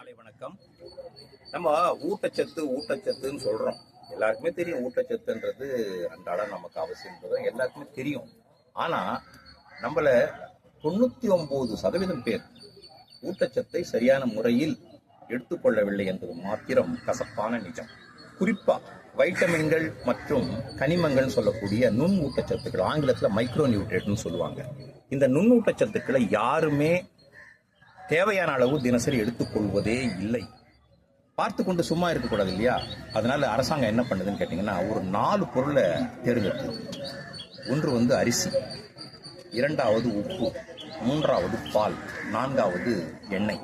மாலை வணக்கம். நம்ம ஊட்டச்சத்துன்னு சொல்றோம். எல்லாருக்குமே தெரியும் ஊட்டச்சத்துன்றது அன்றாடம் நமக்கு அவசியம் எல்லாருக்குமே தெரியும். ஆனா நம்மள 99% பேர் ஊட்டச்சத்தை சரியான முறையில் எடுத்துக்கொள்ளவில்லை என்பது மாத்திரம் கசப்பான நிஜம். குறிப்பா வைட்டமின்கள் மற்றும் கனிமங்கள் சொல்லக்கூடிய நுண் ஊட்டச்சத்துக்கள், ஆங்கிலத்துல மைக்ரோ நியூட்ரியன்ட்னு சொல்லுவாங்க. இந்த நுண் ஊட்டச்சத்துக்களை யாருமே தேவையான அளவு தினசரி எடுத்துக்கொள்வதே இல்லை. பார்த்து கொண்டு சும்மா இருக்கக்கூடாது இல்லையா? அதனால அரசாங்கம் என்ன பண்ணுதுன்னு கேட்டீங்கன்னா, ஒரு 4 பொருளை தேர்ந்தெடுக்குது. ஒன்று அரிசி, 2வது உப்பு, 3வது பால், 4வது எண்ணெய்.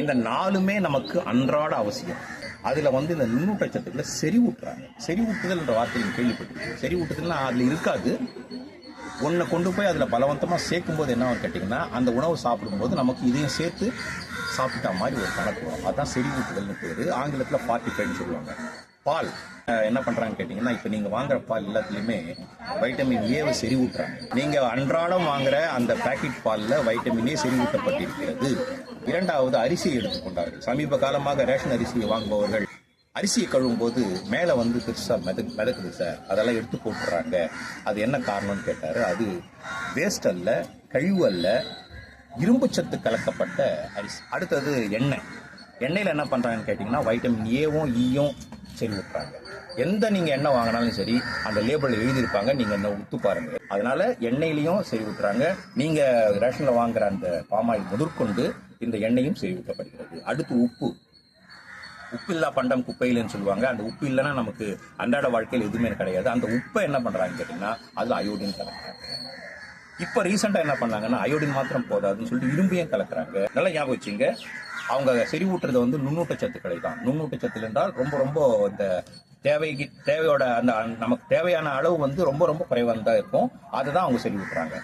இந்த 4மே நமக்கு அன்றாட அவசியம். அதுல இந்த நுண்ணூட்டச்சத்துக்களை செறிவூட்டுறாங்க. செறிவூட்டுதல் என்ற வார்த்தையை கேள்விப்பட்டிருக்கீங்க. செறிவூட்டுதல்னா அதுல இருக்காது. ஒன்றை கொண்டு போய் அதில் பலவந்தமாக சேர்க்கும் போது என்ன கேட்டிங்கன்னா, அந்த உணவு சாப்பிடும்போது நமக்கு இதையும் சேர்த்து சாப்பிட்டா மாதிரி ஒரு கணக்கு வரும். அதுதான் செறிவூட்டுதல்னு பேர். ஆங்கிலத்தில் 45 சொல்லுவாங்க. பால் என்ன பண்ணுறாங்கன்னு கேட்டிங்கன்னா, இப்போ நீங்கள் வாங்குற பால் எல்லாத்துலேயுமே வைட்டமின் ஏவை செறிவூட்டுறாங்க. நீங்கள் அன்றாடம் வாங்குற அந்த பேக்கெட் பாலில் வைட்டமின் ஏ செறிவூட்டப்பட்டிருக்கிறது. 2வது அரிசியை எடுத்துக்கொண்டார்கள். சமீப காலமாக ரேஷன் அரிசியை வாங்குபவர்கள் அரிசியை கழுவும் போது மேலே பெருசா மிதக்குது சார், அதெல்லாம் எடுத்து போட்டுறாங்க. அது என்ன காரணம்னு கேட்டாரு. அது வேஸ்ட் அல்ல, கழிவு அல்ல, இரும்பு சத்து கலக்கப்பட்ட அரிசி. அடுத்தது எண்ணெய். எண்ணெயில் என்ன பண்றாங்கன்னு கேட்டீங்கன்னா, வைட்டமின் ஏவும் ஈயும் சரி விட்டுறாங்க. எந்த நீங்க எண்ணெய் வாங்கினாலும் சரி, அந்த லேபிள் எழுதியிருப்பாங்க, நீங்க என்ன உத்து பாருங்க. அதனால எண்ணெயிலையும் சரி விட்டுறாங்க. நீங்க ரேஷன்ல வாங்குற அந்த பாமாயில் முதற்கொண்டு இந்த எண்ணெயும் சரி விட்டப்படுகிறது. அடுத்து உப்பு. உப்பில்லா பண்டம் குப்பையிலன்னு சொல்லுவாங்க. அந்த உப்பு இல்லைன்னா நமக்கு அன்றாட வாழ்க்கையில் எதுவுமே கிடையாது. அந்த உப்பை என்ன பண்றாங்கன்னு கேட்டீங்கன்னா, அதுல அயோடின் கலக்குறாங்க. இப்ப ரீசெண்டா என்ன பண்ணாங்கன்னா, அயோடின் மாத்திரம் போதாதுன்னு சொல்லிட்டு இரும்பையும் கலக்குறாங்க. நல்லா ஞாபகம் வச்சுங்க. அவங்க செறிவூட்டுறது நுண்ணூட்டச்சத்துக்களை தான். நுண்ணூட்டச்சத்து என்றால் ரொம்ப ரொம்ப இந்த தேவையோட அந்த நமக்கு தேவையான அளவு ரொம்ப ரொம்ப குறைவாக தான் இருக்கும். அதுதான் அவங்க செறிவூட்டுறாங்க.